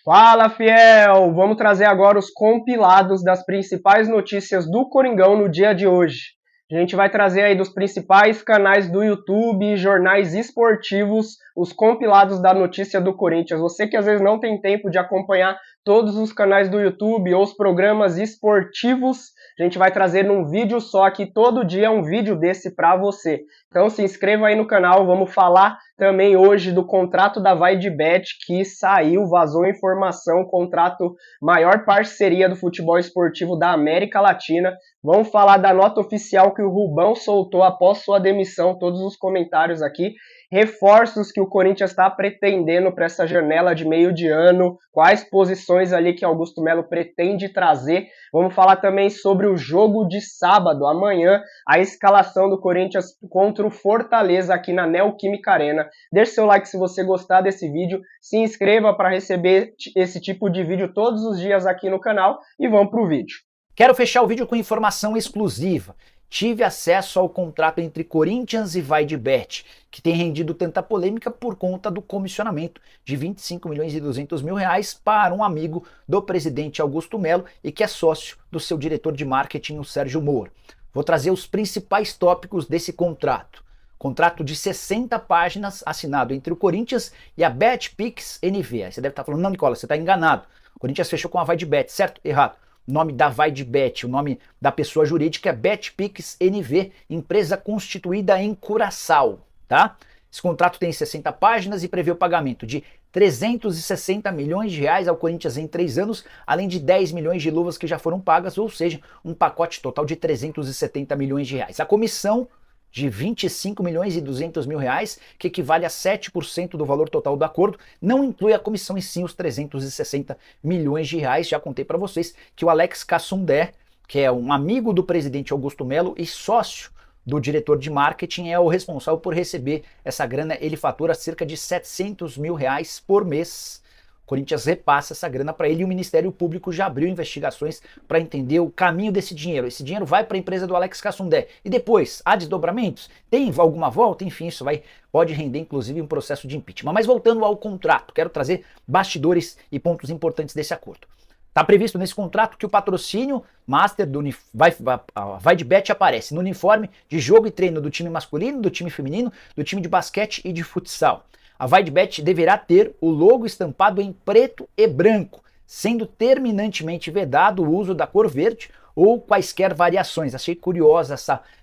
Fala, fiel! Vamos trazer agora os compilados das principais notícias do Coringão no dia de hoje. A gente vai trazer aí dos principais canais do YouTube e jornais esportivos os compilados da notícia do Corinthians. Você que às vezes não tem tempo de acompanhar todos os canais do YouTube ou os programas esportivos, a gente vai trazer num vídeo só aqui, todo dia um vídeo desse para você. Então se inscreva aí no canal, vamos falar também hoje do contrato da VaiDebet que saiu, vazou informação, contrato maior parceria do futebol esportivo da América Latina. Vamos falar da nota oficial que o Rubão soltou após sua demissão, todos os comentários aqui. Reforços que o Corinthians está pretendendo para essa janela de meio de ano, quais posições ali que Augusto Melo pretende trazer. Vamos falar também sobre o jogo de sábado, amanhã, a escalação do Corinthians contra o Fortaleza aqui na Neoquímica Arena. Deixe seu like se você gostar desse vídeo, se inscreva para receber esse tipo de vídeo todos os dias aqui no canal e vamos para o vídeo. Quero fechar o vídeo com informação exclusiva. Tive acesso ao contrato entre Corinthians e VaiDebet, que tem rendido tanta polêmica por conta do comissionamento de 25 milhões e 200 mil reais para um amigo do presidente Augusto Melo e que é sócio do seu diretor de marketing, o Sérgio Moro. Vou trazer os principais tópicos desse contrato. Contrato de 60 páginas assinado entre o Corinthians e a BetPix NV. Aí você deve estar falando, não, Nicola, você está enganado. O Corinthians fechou com a VaiDebet, certo? Errado. O nome da VaiDebet, o nome da pessoa jurídica é BetPix NV, empresa constituída em Curaçao, tá? Esse contrato tem 60 páginas e prevê o pagamento de 360 milhões de reais ao Corinthians em 3 anos, além de 10 milhões de luvas que já foram pagas, ou seja, um pacote total de 370 milhões de reais. A comissão de 25 milhões e 200 mil reais, que equivale a 7% do valor total do acordo, não inclui a comissão em si, os 360 milhões de reais. Já contei para vocês que o Alex Cassundé, que é um amigo do presidente Augusto Melo e sócio do diretor de marketing, é o responsável por receber essa grana. Ele fatura cerca de 700 mil reais por mês. O Corinthians repassa essa grana para ele e o Ministério Público já abriu investigações para entender o caminho desse dinheiro. Esse dinheiro vai para a empresa do Alex Cassundé. E depois, há desdobramentos? Tem alguma volta? Enfim, isso pode render inclusive um processo de impeachment. Mas voltando ao contrato, quero trazer bastidores e pontos importantes desse acordo. Está previsto nesse contrato que o patrocínio master do VaiDebet aparece no uniforme de jogo e treino do time masculino, do time feminino, do time de basquete e de futsal. A VaiDebet deverá ter o logo estampado em preto e branco, sendo terminantemente vedado o uso da cor verde ou quaisquer variações. Achei curiosa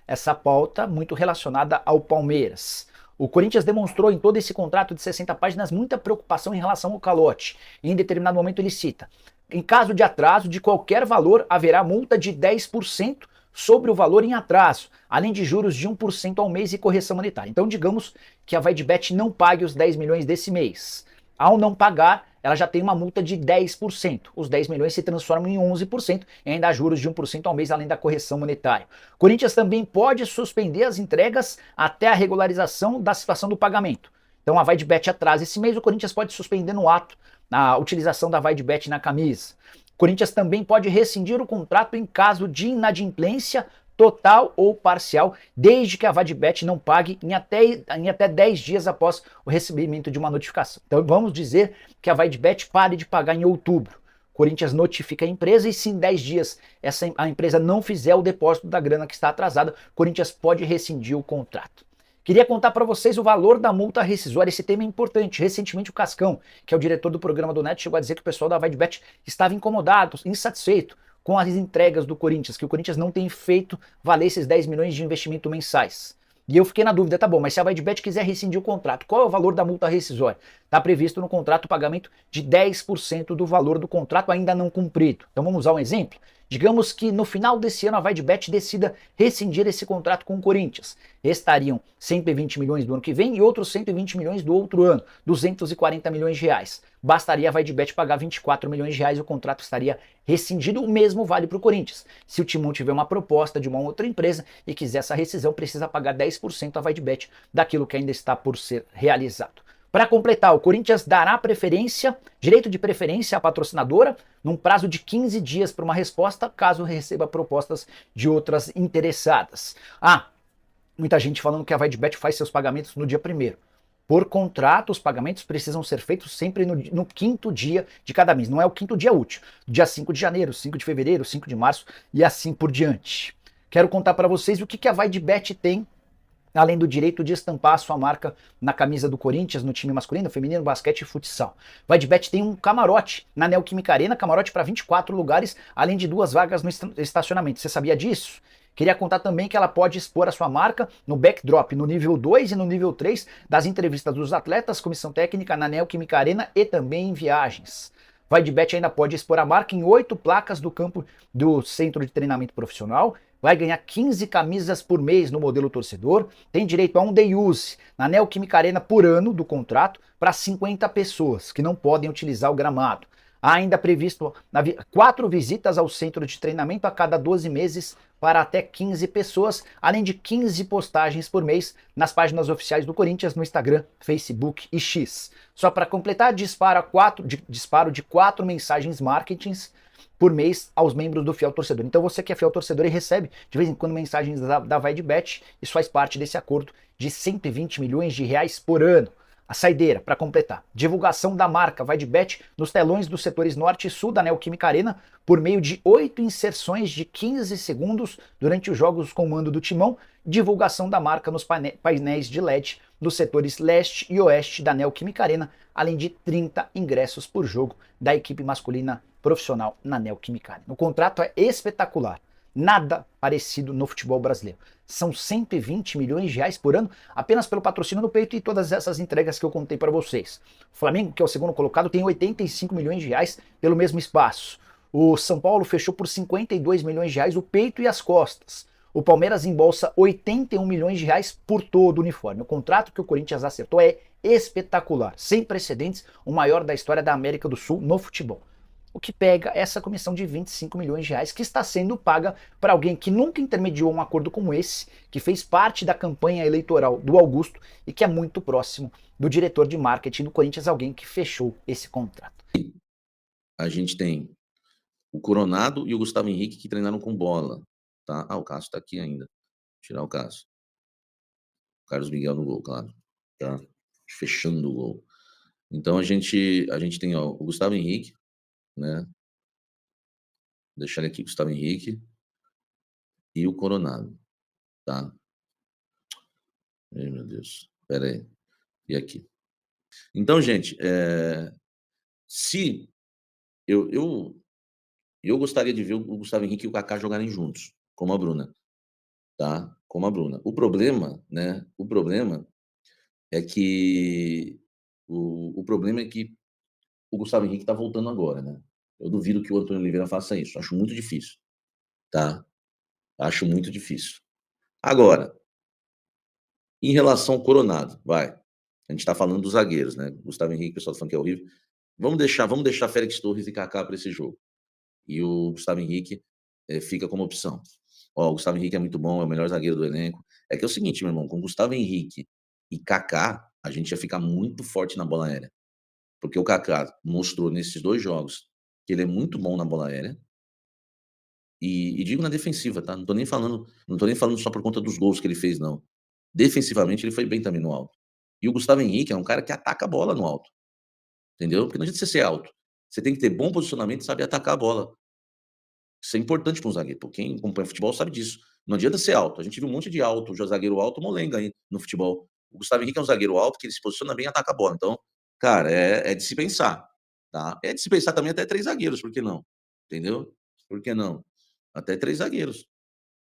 essa pauta, muito relacionada ao Palmeiras. O Corinthians demonstrou em todo esse contrato de 60 páginas muita preocupação em relação ao calote. E em determinado momento ele cita: em caso de atraso de qualquer valor, haverá multa de 10% sobre o valor em atraso, além de juros de 1% ao mês e correção monetária. Então digamos que a VaiDebet não pague os 10 milhões desse mês. Ao não pagar, ela já tem uma multa de 10%. Os 10 milhões se transformam em 11% e ainda há juros de 1% ao mês, além da correção monetária. O Corinthians também pode suspender as entregas até a regularização da situação do pagamento. Então a VaiDebet atrasa esse mês, o Corinthians pode suspender no ato a utilização da VaiDebet na camisa. O Corinthians também pode rescindir o contrato em caso de inadimplência total ou parcial, desde que a VaiDebet não pague em até 10 dias após o recebimento de uma notificação. Então vamos dizer que a VaiDebet pare de pagar em outubro. O Corinthians notifica a empresa e se em 10 dias a empresa não fizer o depósito da grana que está atrasada, o Corinthians pode rescindir o contrato. Queria contar para vocês o valor da multa rescisória. Esse tema é importante. Recentemente o Cascão, que é o diretor do programa do Neto, chegou a dizer que o pessoal da VaiDebet estava incomodado, insatisfeito com as entregas do Corinthians, que o Corinthians não tem feito valer esses 10 milhões de investimento mensais. E eu fiquei na dúvida, tá bom, mas se a VaiDebet quiser rescindir o contrato, qual é o valor da multa rescisória? Está previsto no contrato o pagamento de 10% do valor do contrato ainda não cumprido. Então vamos usar um exemplo? Digamos que no final desse ano a VaiDebet decida rescindir esse contrato com o Corinthians. Restariam 120 milhões do ano que vem e outros 120 milhões do outro ano, 240 milhões de reais. Bastaria a VaiDebet pagar 24 milhões de reais e o contrato estaria rescindido. O mesmo vale para o Corinthians. Se o Timão tiver uma proposta de uma outra empresa e quiser essa rescisão, precisa pagar 10% a VaiDebet daquilo que ainda está por ser realizado. Para completar, o Corinthians dará direito de preferência à patrocinadora num prazo de 15 dias para uma resposta, caso receba propostas de outras interessadas. Muita gente falando que a VaiDebet faz seus pagamentos no dia 1º. Por contrato, os pagamentos precisam ser feitos sempre no quinto dia de cada mês. Não é o quinto dia útil. Dia 5 de janeiro, 5 de fevereiro, 5 de março e assim por diante. Quero contar para vocês o que a VaiDebet tem, além do direito de estampar a sua marca na camisa do Corinthians, no time masculino, feminino, basquete e futsal. VaiDebet tem um camarote na Neoquímica Arena, camarote para 24 lugares, além de 2 vagas no estacionamento. Você sabia disso? Queria contar também que ela pode expor a sua marca no backdrop, no nível 2 e no nível 3 das entrevistas dos atletas, comissão técnica na Neoquímica Arena e também em viagens. VaiDebet ainda pode expor a marca em 8 placas do campo do centro de treinamento profissional, vai ganhar 15 camisas por mês no modelo torcedor, tem direito a um day use na Neoquímica Arena por ano do contrato para 50 pessoas que não podem utilizar o gramado. Há ainda previsto 4 visitas ao centro de treinamento a cada 12 meses para até 15 pessoas, além de 15 postagens por mês nas páginas oficiais do Corinthians no Instagram, Facebook e X. Só para completar, disparo de 4 mensagens marketings por mês aos membros do Fiel Torcedor. Então você que é Fiel Torcedor e recebe de vez em quando mensagens da VaiDebet, isso faz parte desse acordo de 120 milhões de reais por ano. A saideira, para completar, divulgação da marca VaiDebet nos telões dos setores norte e sul da Neoquímica Arena por meio de 8 inserções de 15 segundos durante os jogos com o mando do Timão, divulgação da marca nos painéis de LED dos setores leste e oeste da Neoquímica Arena, além de 30 ingressos por jogo da equipe masculina profissional na Neoquímica Arena. O contrato é espetacular. Nada parecido no futebol brasileiro. São 120 milhões de reais por ano apenas pelo patrocínio no peito e todas essas entregas que eu contei para vocês. O Flamengo, que é o segundo colocado, tem 85 milhões de reais pelo mesmo espaço. O São Paulo fechou por 52 milhões de reais o peito e as costas. O Palmeiras embolsa 81 milhões de reais por todo o uniforme. O contrato que o Corinthians acertou é espetacular, sem precedentes, o maior da história da América do Sul no futebol. O que pega essa comissão de 25 milhões de reais que está sendo paga para alguém que nunca intermediou um acordo como esse, que fez parte da campanha eleitoral do Augusto e que é muito próximo do diretor de marketing do Corinthians, alguém que fechou esse contrato. A gente tem o Coronado e o Gustavo Henrique que treinaram com bola, tá? Ah, o Cássio tá aqui ainda. Vou tirar o Cássio. Carlos Miguel no gol, claro. Tá? Fechando o gol. Então a gente tem ó, o Gustavo Henrique, né? Deixar aqui o Gustavo Henrique e o Coronado, tá? Ai, meu Deus. Espera aí. E aqui. Então, gente, se eu gostaria de ver o Gustavo Henrique e o Kaká jogarem juntos, como a Bruna, tá? Como a Bruna. O problema, né? O problema é que o problema é que o Gustavo Henrique tá voltando agora, né? Eu duvido que o Antônio Oliveira faça isso. Acho muito difícil, tá? Acho muito difícil. Agora, em relação ao Coronado, vai. A gente tá falando dos zagueiros, né? Gustavo Henrique, o pessoal tá falando que é horrível. Vamos deixar Félix Torres e Kaká para esse jogo. E o Gustavo Henrique fica como opção. Ó, o Gustavo Henrique é muito bom, é o melhor zagueiro do elenco. É que é o seguinte, meu irmão, com Gustavo Henrique e Kaká, a gente ia ficar muito forte na bola aérea. Porque o Kaká mostrou nesses 2 jogos que ele é muito bom na bola aérea. E digo na defensiva, tá? Não tô nem falando só por conta dos gols que ele fez, não. Defensivamente ele foi bem também no alto. E o Gustavo Henrique é um cara que ataca a bola no alto. Entendeu? Porque não adianta você ser alto. Você tem que ter bom posicionamento e saber atacar a bola. Isso é importante para um zagueiro. Pô, quem acompanha futebol sabe disso. Não adianta ser alto. A gente viu um monte de alto, já zagueiro alto, molenga aí no futebol. O Gustavo Henrique é um zagueiro alto que ele se posiciona bem e ataca a bola. Então, cara, é de se pensar, tá? É de se pensar também até 3 zagueiros, por que não? Entendeu? Por que não? Até 3 zagueiros.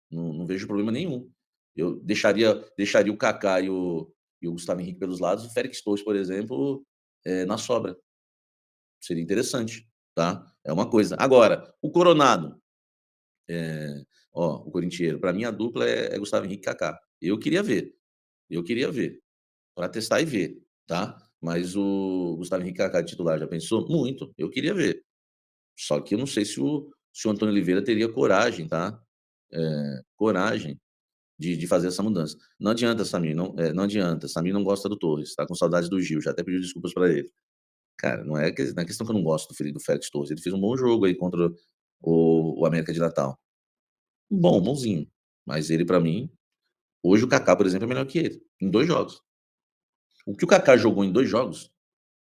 Não vejo problema nenhum. Eu deixaria o Kaká e o Gustavo Henrique pelos lados, o Félix Torres, por exemplo, na sobra. Seria interessante, tá? É uma coisa. Agora, o Coronado, o corintiero, para mim a dupla é Gustavo Henrique e Kaká. Eu queria ver, para testar e ver, tá? Mas o Gustavo Henrique e Kaká de titular, já pensou? Muito, eu queria ver. Só que eu não sei se o Antônio Oliveira teria coragem, tá? Coragem de fazer essa mudança. Não adianta, Samir, não adianta. Samir não gosta do Torres, tá com saudade do Gil, já até pediu desculpas para ele. Cara, não é questão que eu não gosto do Félix Torres, ele fez um bom jogo aí contra o América de Natal. Bonzinho, mas ele para mim, hoje o Kaká, por exemplo, é melhor que ele, em 2 jogos. O que o Kaká jogou em 2 jogos,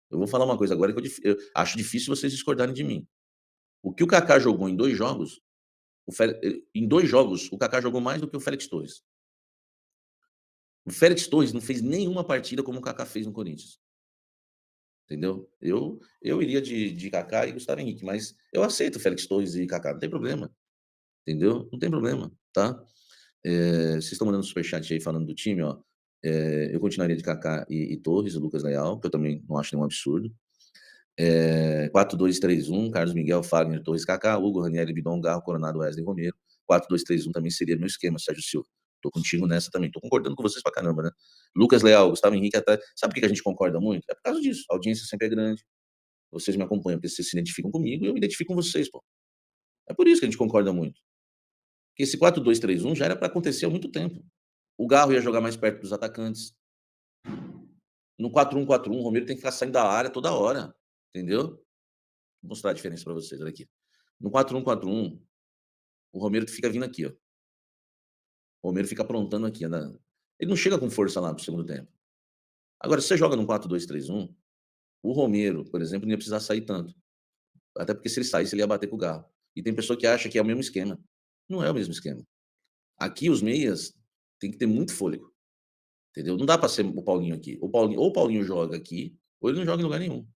eu vou falar uma coisa agora que eu acho difícil vocês discordarem de mim. O que o Kaká jogou em 2 jogos, em 2 jogos, o Kaká jogou mais do que o Félix Torres. O Félix Torres não fez nenhuma partida como o Kaká fez no Corinthians. Entendeu? Eu iria de Kaká e Gustavo Henrique, mas eu aceito Félix Torres e Kaká, não tem problema. Entendeu? Não tem problema, tá? Vocês estão mandando superchat aí falando do time, ó. Eu continuaria de Kaká e Torres, o Lucas Leal, que eu também não acho nenhum absurdo. 4-2-3-1, Carlos Miguel, Fagner, Torres, Kaká, Hugo, Ranieri, Bidon, Garro, Coronado, Wesley, Romero. 4-2-3-1 também seria meu esquema, Sérgio Silva. Tô contigo nessa também, tô concordando com vocês pra caramba, né? Lucas Leal, Gustavo Henrique, até... Sabe por que a gente concorda muito? É por causa disso, a audiência sempre é grande. Vocês me acompanham porque vocês se identificam comigo e eu me identifico com vocês, pô. É por isso que a gente concorda muito. Porque esse 4-2-3-1 já era para acontecer há muito tempo. O Garro ia jogar mais perto dos atacantes. No 4-1-4-1, o Romero tem que ficar saindo da área toda hora. Entendeu? Vou mostrar a diferença para vocês, olha aqui. No 4-1-4-1, o Romero fica vindo aqui, ó. O Romero fica aprontando aqui. Ele não chega com força lá pro segundo tempo. Agora, se você joga no 4-2-3-1, o Romero, por exemplo, não ia precisar sair tanto. Até porque se ele saísse, ele ia bater com o Garro. E tem pessoa que acha que é o mesmo esquema. Não é o mesmo esquema. Aqui os meias tem que ter muito fôlego. Entendeu? Não dá para ser o Paulinho aqui. Ou o Paulinho joga aqui, ou ele não joga em lugar nenhum.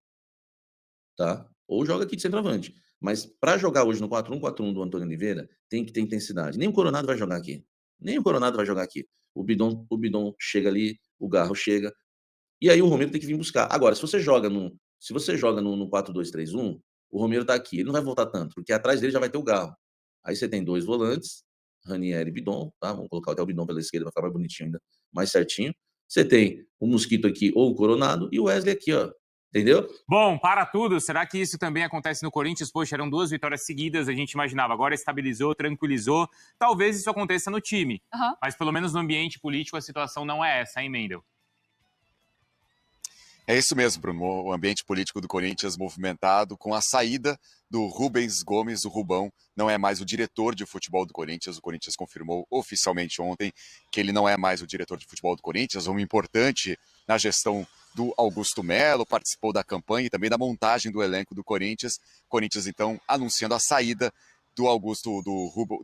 Tá? Ou joga aqui de centroavante. Mas para jogar hoje no 4-1-4-1 do Antônio Oliveira, tem que ter intensidade. Nem o Coronado vai jogar aqui. Nem o Coronado vai jogar aqui. O Bidon chega ali, o Garro chega. E aí o Romero tem que vir buscar. Agora, se você joga no 4-2-3-1, o Romero tá aqui. Ele não vai voltar tanto, porque atrás dele já vai ter o Garro. Aí você tem 2 volantes, Ranieri e Bidon, tá? Vamos colocar até o Bidon pela esquerda, vai ficar mais bonitinho ainda, mais certinho. Você tem o Mosquito aqui, ou o Coronado, e o Wesley aqui, ó. Entendeu? Bom, para tudo, será que isso também acontece no Corinthians? Poxa, eram 2 vitórias seguidas, a gente imaginava. Agora estabilizou, tranquilizou. Talvez isso aconteça no time. Mas pelo menos no ambiente político a situação não é essa, hein, Mendel? É isso mesmo, Bruno. O ambiente político do Corinthians movimentado com a saída do Rubens Gomes, o Rubão, não é mais o diretor de futebol do Corinthians. O Corinthians confirmou oficialmente ontem que ele não é mais o diretor de futebol do Corinthians, um importante na gestão do Augusto Melo, participou da campanha e também da montagem do elenco do Corinthians. Corinthians, então, anunciando a saída do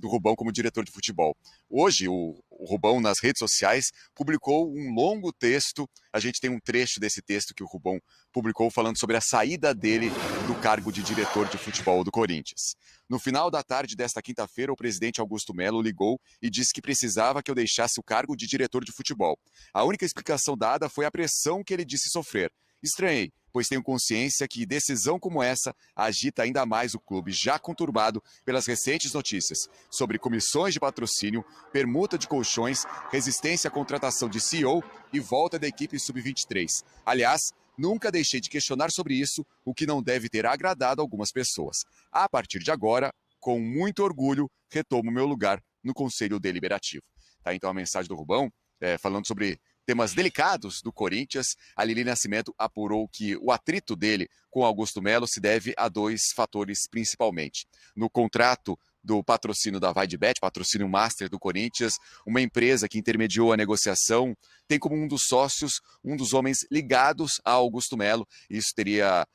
Rubão como diretor de futebol. Hoje, o Rubão, nas redes sociais, publicou um longo texto. A gente tem um trecho desse texto que o Rubão publicou falando sobre a saída dele do cargo de diretor de futebol do Corinthians. No final da tarde desta quinta-feira, o presidente Augusto Melo ligou e disse que precisava que eu deixasse o cargo de diretor de futebol. A única explicação dada foi a pressão que ele disse sofrer. Estranhei, pois tenho consciência que decisão como essa agita ainda mais o clube, já conturbado pelas recentes notícias sobre comissões de patrocínio, permuta de colchões, resistência à contratação de CEO e volta da equipe sub-23. Aliás, nunca deixei de questionar sobre isso, o que não deve ter agradado algumas pessoas. A partir de agora, com muito orgulho, retomo meu lugar no Conselho Deliberativo. Tá, então a mensagem do Rubão, falando sobre temas delicados do Corinthians. A Lili Nascimento apurou que o atrito dele com Augusto Melo se deve a 2 fatores principalmente. No contrato do patrocínio da VaiDebet, patrocínio master do Corinthians, uma empresa que intermediou a negociação, tem como um dos sócios, um dos homens ligados a Augusto Melo. Isso teria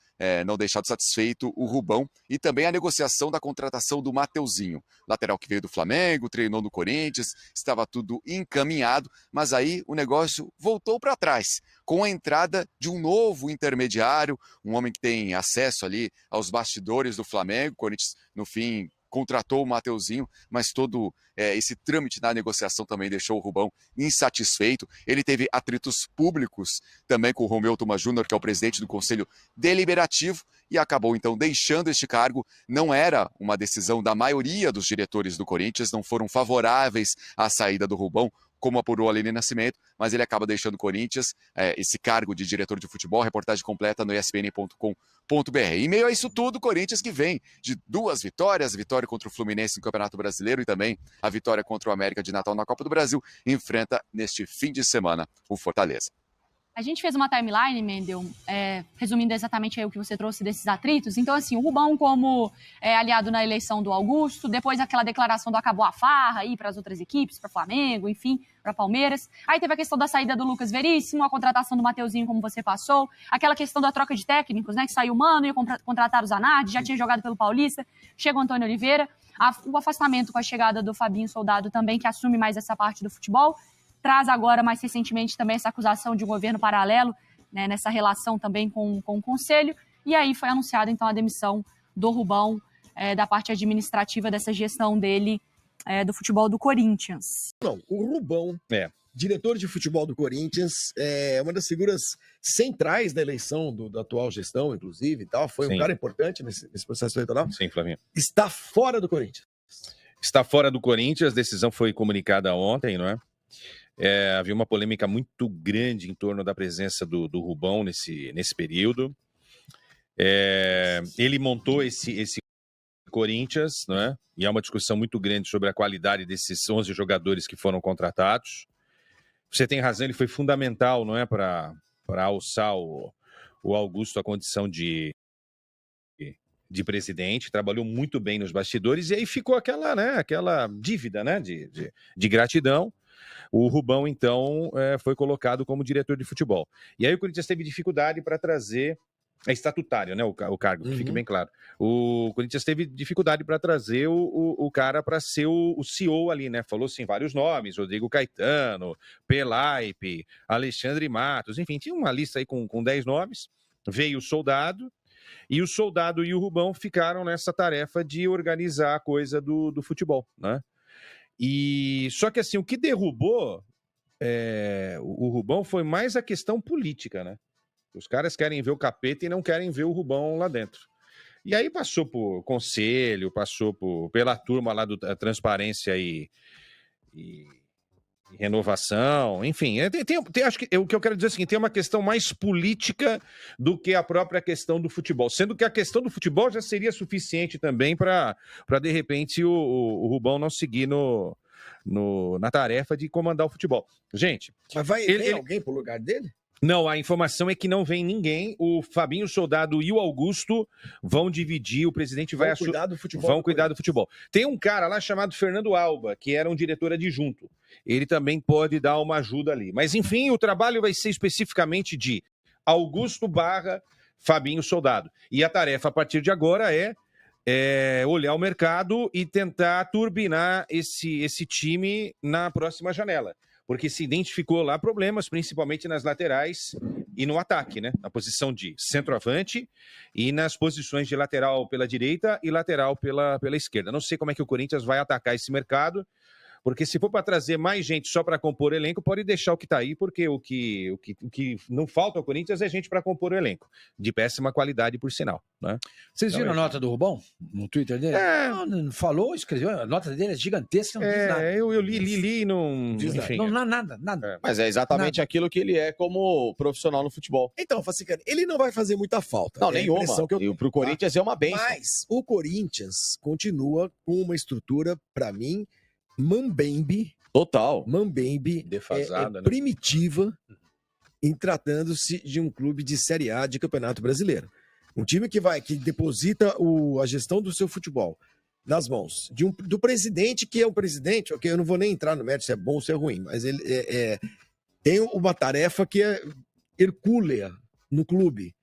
não deixado satisfeito o Rubão, e também a negociação da contratação do Mateuzinho, lateral que veio do Flamengo, treinou no Corinthians, estava tudo encaminhado, mas aí o negócio voltou para trás, com a entrada de um novo intermediário, um homem que tem acesso ali aos bastidores do Flamengo. O Corinthians, no fim, contratou o Mateuzinho, mas todo esse trâmite na negociação também deixou o Rubão insatisfeito. Ele teve atritos públicos também com o Romeu Tuma Júnior, que é o presidente do Conselho Deliberativo, e acabou então deixando este cargo. Não era uma decisão da maioria dos diretores do Corinthians, não foram favoráveis à saída do Rubão, como apurou a Lili Nascimento, mas ele acaba deixando o Corinthians, esse cargo de diretor de futebol. Reportagem completa no espn.com.br. Em meio a isso tudo, o Corinthians, que vem de 2 vitórias, vitória contra o Fluminense no Campeonato Brasileiro e também a vitória contra o América de Natal na Copa do Brasil, enfrenta neste fim de semana o Fortaleza. A gente fez uma timeline, Mendel, resumindo exatamente aí o que você trouxe desses atritos. Então, assim, o Rubão como aliado na eleição do Augusto, depois aquela declaração do acabou a farra aí para as outras equipes, para Flamengo, enfim, para Palmeiras. Aí teve a questão da saída do Lucas Veríssimo, a contratação do Mateuzinho, como você passou, aquela questão da troca de técnicos, né, que saiu o Mano, ia contratar o Zanardi, já tinha jogado pelo Paulista, chega o Antônio Oliveira, o afastamento com a chegada do Fabinho Soldado também, que assume mais essa parte do futebol. Traz agora, mais recentemente, também essa acusação de um governo paralelo, né, nessa relação também com o Conselho. E aí foi anunciada, então, a demissão do Rubão, da parte administrativa dessa gestão dele, do futebol do Corinthians. Não, o Rubão, diretor de futebol do Corinthians, é uma das figuras centrais da eleição da atual gestão, inclusive, e tal. Foi um cara importante nesse processo eleitoral. Sim, Flavinho. Está fora do Corinthians. Está fora do Corinthians, a decisão foi comunicada ontem, não é? Havia uma polêmica muito grande em torno da presença do Rubão nesse período. Ele montou esse Corinthians, não é? E há uma discussão muito grande sobre a qualidade desses 11 jogadores que foram contratados. Você tem razão, ele foi fundamental, não é, para alçar o Augusto à condição de presidente, trabalhou muito bem nos bastidores, e aí ficou aquela dívida, né, de gratidão. O Rubão, então, foi colocado como diretor de futebol. E aí o Corinthians teve dificuldade para trazer... É estatutário, né, o cargo, que fique bem claro. O Corinthians teve dificuldade para trazer o cara para ser o CEO ali, né? Falou, assim, vários nomes, Rodrigo Caetano, Pelaipe, Alexandre Matos, enfim, tinha uma lista aí com 10 nomes. Veio o Soldado, e o Soldado e o Rubão ficaram nessa tarefa de organizar a coisa do futebol, né? E só que assim, o que derrubou o Rubão foi mais a questão política, né? Os caras querem ver o capeta e não querem ver o Rubão lá dentro. E aí passou por conselho, passou pela turma lá da Transparência e Renovação, enfim. Acho que o que eu quero dizer é o seguinte, tem uma questão mais política do que a própria questão do futebol. Sendo que a questão do futebol já seria suficiente também para de repente, o Rubão não seguir na tarefa de comandar o futebol. Gente... Mas vem alguém pro lugar dele? Não, a informação é que não vem ninguém. O Fabinho Soldado e o Augusto vão dividir, o presidente vai cuidar do futebol. Vão cuidar do futebol. Tem um cara lá chamado Fernando Alba, que era um diretor adjunto. Ele também pode dar uma ajuda ali. Mas, enfim, o trabalho vai ser especificamente de Augusto / Fabinho Soldado. E a tarefa, a partir de agora, é olhar o mercado e tentar turbinar esse time na próxima janela. Porque se identificou lá problemas, principalmente nas laterais e no ataque, né? Na posição de centroavante e nas posições de lateral pela direita e lateral pela esquerda. Não sei como é que o Corinthians vai atacar esse mercado, porque se for para trazer mais gente só para compor o elenco, pode deixar o que está aí, porque o que não falta ao Corinthians é gente para compor o elenco. De péssima qualidade, por sinal. Né? Vocês viram a nota do Rubão no Twitter dele? Não falou, escreveu, a nota dele é gigantesca, não diz nada. Eu li e não... Diz enfim, nada. Mas é exatamente aquilo que ele é como profissional no futebol. Então, Facicani, ele não vai fazer muita falta. Não, nenhuma. E pro Corinthians é uma bênção. Mas o Corinthians continua com uma estrutura, para mim, mambembe. Total. Mambembe. Defasada, né? Primitiva em tratando-se de um clube de Série A de Campeonato Brasileiro. Um time que deposita a gestão do seu futebol nas mãos do presidente, que é um presidente, ok, eu não vou nem entrar no mérito se é bom ou se é ruim, mas ele tem uma tarefa que é hercúlea no clube,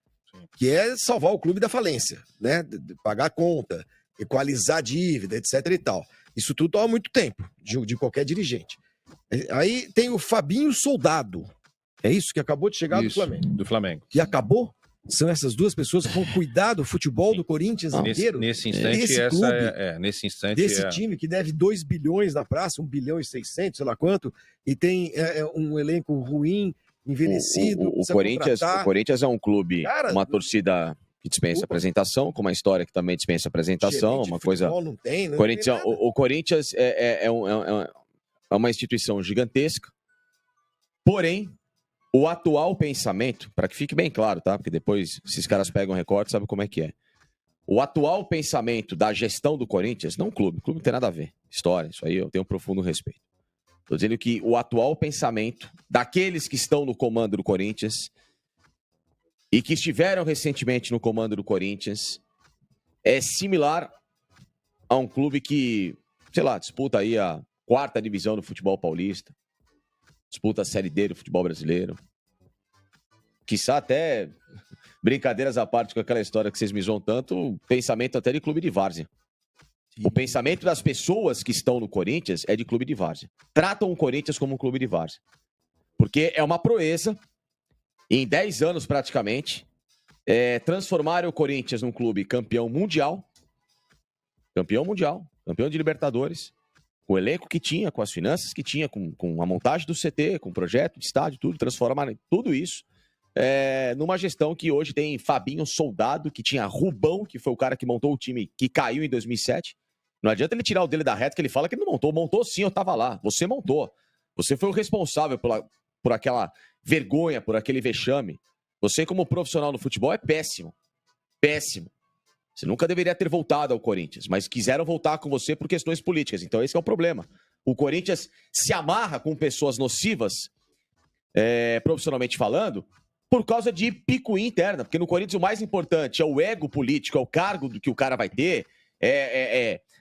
que é salvar o clube da falência, né? De pagar a conta, equalizar a dívida, etc e tal. Isso tudo toma muito tempo, de qualquer dirigente. Aí tem o Fabinho Soldado. É isso que acabou de chegar do Flamengo. E acabou? São essas duas pessoas que vão cuidar do futebol do Corinthians inteiro? Nesse instante, nesse instante... Desse time que deve 2 bilhões na praça, 1 bilhão e 600, sei lá quanto, e tem um elenco ruim, envelhecido. O Corinthians é um clube, uma torcida... que dispensa apresentação, com uma história que também dispensa apresentação, uma coisa... Não tem, o Corinthians é uma instituição gigantesca, porém, o atual pensamento, para que fique bem claro, tá? Porque depois, se os caras pegam recorte, sabe como é que é. O atual pensamento da gestão do Corinthians, não o clube não tem nada a ver. História, isso aí eu tenho um profundo respeito. Estou dizendo que o atual pensamento daqueles que estão no comando do Corinthians e que estiveram recentemente no comando do Corinthians é similar a um clube que, sei lá, disputa aí a 4ª divisão do futebol paulista, disputa a Série D do futebol brasileiro. Quiçá até, brincadeiras à parte com aquela história que vocês me zoam tanto, o pensamento até de clube de várzea. O pensamento das pessoas que estão no Corinthians é de clube de várzea. Tratam o Corinthians como um clube de várzea. Porque é uma proeza, em 10 anos praticamente, transformar o Corinthians num clube campeão mundial, campeão de Libertadores, com o elenco que tinha, com as finanças que tinha, com a montagem do CT, com o projeto de estádio, tudo, transformar tudo isso numa gestão que hoje tem Fabinho Soldado, que tinha Rubão, que foi o cara que montou o time que caiu em 2007. Não adianta ele tirar o dele da reta, que ele fala que ele não montou. Montou sim, eu tava lá. Você montou. Você foi o responsável por aquela vergonha, por aquele vexame. Você, como profissional no futebol, é péssimo. Péssimo. Você nunca deveria ter voltado ao Corinthians, mas quiseram voltar com você por questões políticas. Então esse é o problema. O Corinthians se amarra com pessoas nocivas, profissionalmente falando, por causa de picuinha interna. Porque no Corinthians o mais importante é o ego político, é o cargo do que o cara vai ter,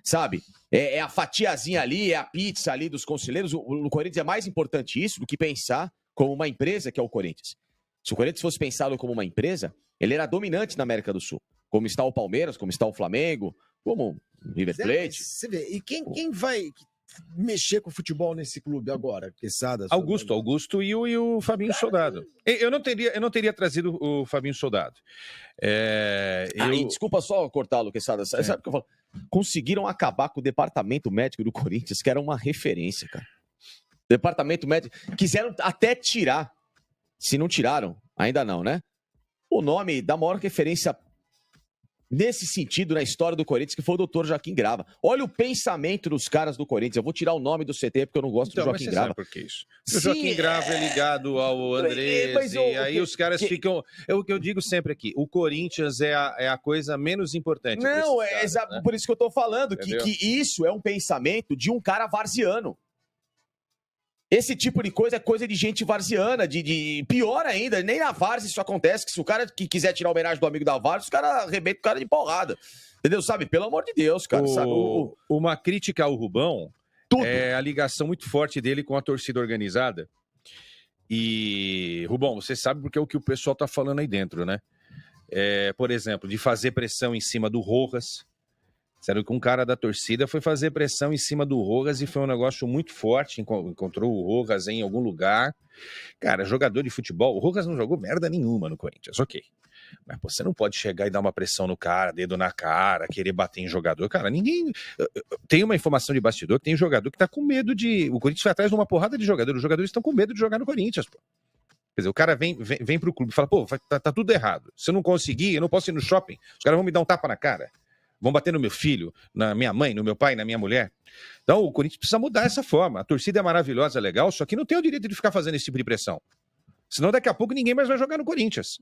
sabe? É a fatiazinha ali, é a pizza ali dos conselheiros. No Corinthians é mais importante isso do que pensar como uma empresa que é o Corinthians. Se o Corinthians fosse pensado como uma empresa, ele era dominante na América do Sul. Como está o Palmeiras, como está o Flamengo, como o River Plate. Você vê, e quem vai mexer com o futebol nesse clube agora? Quesada, Augusto e o Fabinho Soldado. Eu não teria trazido o Fabinho Soldado. E desculpa só cortá-lo, Quesada. Sabe o que eu falo? Conseguiram acabar com o departamento médico do Corinthians, que era uma referência, cara. Departamento médico. Quiseram até tirar. Se não tiraram, ainda não, né? O nome da maior referência nesse sentido na história do Corinthians, que foi o Dr. Joaquim Grava. Olha o pensamento dos caras do Corinthians. Eu vou tirar o nome do CT porque eu não gosto do Joaquim Grava. Sabe por que isso? O Joaquim Grava é ligado ao Andrés, e aí os caras ficam... É o que eu digo sempre aqui, o Corinthians é a coisa menos importante. Não, caras, né? Por isso que eu tô falando, que isso é um pensamento de um cara varziano. Esse tipo de coisa é coisa de gente varziana, pior ainda, nem na várzea isso acontece, que se o cara que quiser tirar a homenagem do amigo da várzea, os caras arrebentam o cara de porrada. Entendeu? Sabe? Pelo amor de Deus, cara. Sabe? Uma crítica ao Rubão é a ligação muito forte dele com a torcida organizada. E, Rubão, você sabe porque é o que o pessoal tá falando aí dentro, né? Por exemplo, de fazer pressão em cima do Rojas. Sério que um cara da torcida foi fazer pressão em cima do Rojas e foi um negócio muito forte. Encontrou o Rojas em algum lugar. Cara, jogador de futebol, o Rojas não jogou merda nenhuma no Corinthians, ok. Mas pô, você não pode chegar e dar uma pressão no cara, dedo na cara, querer bater em jogador. Cara, ninguém... Tem uma informação de bastidor que tem jogador que tá com medo de... O Corinthians foi atrás de uma porrada de jogadores. Os jogadores estão com medo de jogar no Corinthians, pô. Quer dizer, o cara vem pro clube e fala, pô, tá tudo errado. Se eu não conseguir, eu não posso ir no shopping. Os caras vão me dar um tapa na cara. Vão bater no meu filho, na minha mãe, no meu pai, na minha mulher. Então o Corinthians precisa mudar essa forma. A torcida é maravilhosa, é legal, só que não tem o direito de ficar fazendo esse tipo de pressão. Senão daqui a pouco ninguém mais vai jogar no Corinthians.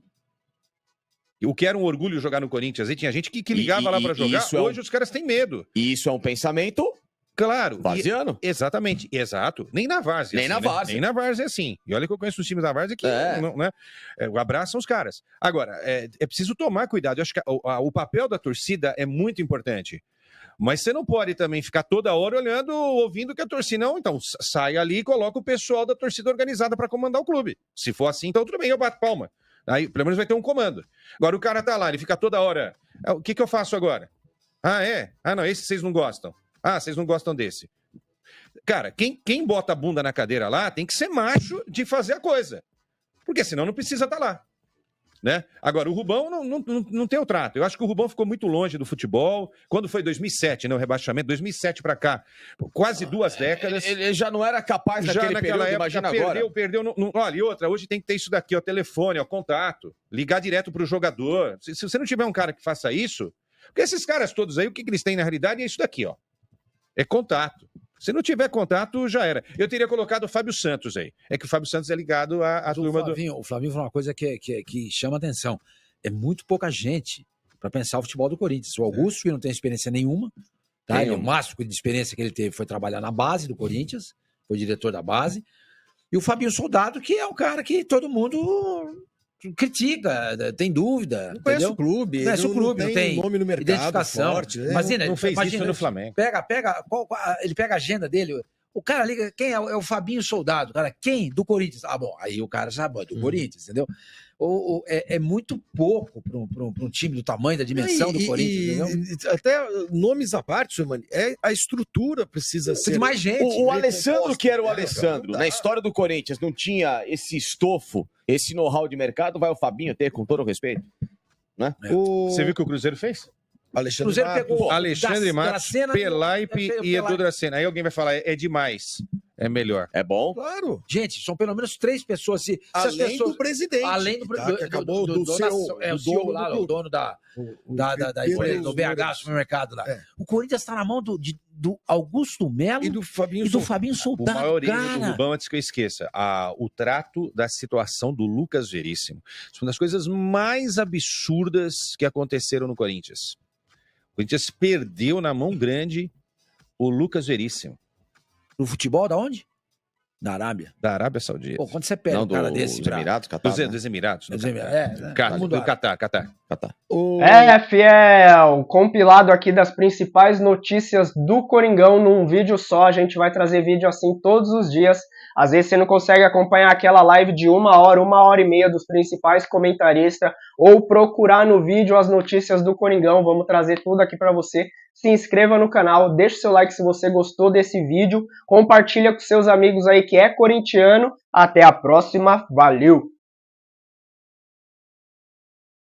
O que era um orgulho jogar no Corinthians. E tinha gente que ligava lá para jogar, hoje os caras têm medo. E isso é um pensamento... Claro. Varziano? Exatamente, exato. Nem na várzea. Nem na várzea. Nem na várzea é assim. E olha que eu conheço os times da várzea que né, abraçam os caras. Agora, é preciso tomar cuidado. Eu acho que o papel da torcida é muito importante. Mas você não pode também ficar toda hora olhando, ouvindo que a torcida... Não, então sai ali e coloca o pessoal da torcida organizada para comandar o clube. Se for assim, então tudo bem, eu bato palma. Aí pelo menos vai ter um comando. Agora o cara tá lá, ele fica toda hora... O que eu faço agora? Não, esse vocês não gostam. Vocês não gostam desse. Cara, quem bota a bunda na cadeira lá tem que ser macho de fazer a coisa. Porque senão não precisa estar lá. Né? Agora, o Rubão não tem o trato. Eu acho que o Rubão ficou muito longe do futebol. Quando foi 2007, né, o rebaixamento, 2007 para cá, quase 2 décadas. Ele já não era capaz naquele período, época, imagina agora. Perdeu. Olha, e outra, hoje tem que ter isso daqui, ó, telefone, ó, contato, ligar direto para o jogador. Se você não tiver um cara que faça isso, porque esses caras todos aí, o que eles têm na realidade é isso daqui, ó. É contato. Se não tiver contato, já era. Eu teria colocado o Fábio Santos aí. É que o Fábio Santos é ligado à turma do... O Flavinho falou uma coisa que chama atenção. É muito pouca gente para pensar o futebol do Corinthians. O Augusto, que não tem experiência nenhuma, tá? O máximo de experiência que ele teve foi trabalhar na base do Corinthians, foi diretor da base, e o Fabinho Soldado, que é um cara que todo mundo critica, tem dúvida. Não conhece entendeu? o clube, Conhece o clube, não tem nome no mercado identificação. forte, né? Imagina, Não fez imagina, isso no Flamengo. Ele pega a agenda dele. O cara liga, quem é o Fabinho Soldado? Cara, quem? Do Corinthians. Ah, bom, aí o cara já do Corinthians, entendeu? É muito pouco para um time do tamanho, da dimensão do Corinthians, entendeu? Até nomes à parte, mano, a estrutura precisa ser... de mais gente. O Alessandro, que era o Alessandro, na história do Corinthians, não tinha esse estofo, esse know-how de mercado, vai o Fabinho ter, com todo o respeito? Né? Você viu o que o Cruzeiro fez? Alexandre Matos, Pelaipe e Edu Dracena. Aí alguém vai falar, é demais. É melhor. É bom? Claro. Gente, são pelo menos 3 pessoas. Além do presidente. Além do que acabou do CEO. É o CEO lá, o dono da empresa, do BH, supermercado lá. O Corinthians está na mão do Augusto Melo e do Fabinho Soldado. O maior erro do Rubão, antes que eu esqueça, o trato da situação do Lucas Veríssimo. Isso é uma das coisas mais absurdas que aconteceram no Corinthians. O Corinthians perdeu na mão grande o Lucas Veríssimo. No futebol, da onde? Da Arábia. Da Arábia Saudita. Pô, quando você perde um cara desse... Dos Emirados, Catar. Dos Emirados. Do Catar. Fiel, compilado aqui das principais notícias do Coringão num vídeo só. A gente vai trazer vídeo assim todos os dias. Às vezes você não consegue acompanhar aquela live de 1 hora e meia dos principais comentaristas, ou procurar no vídeo as notícias do Coringão. Vamos trazer tudo aqui para você. Se inscreva no canal, deixe seu like se você gostou desse vídeo, compartilha com seus amigos aí que é corintiano. Até a próxima, valeu!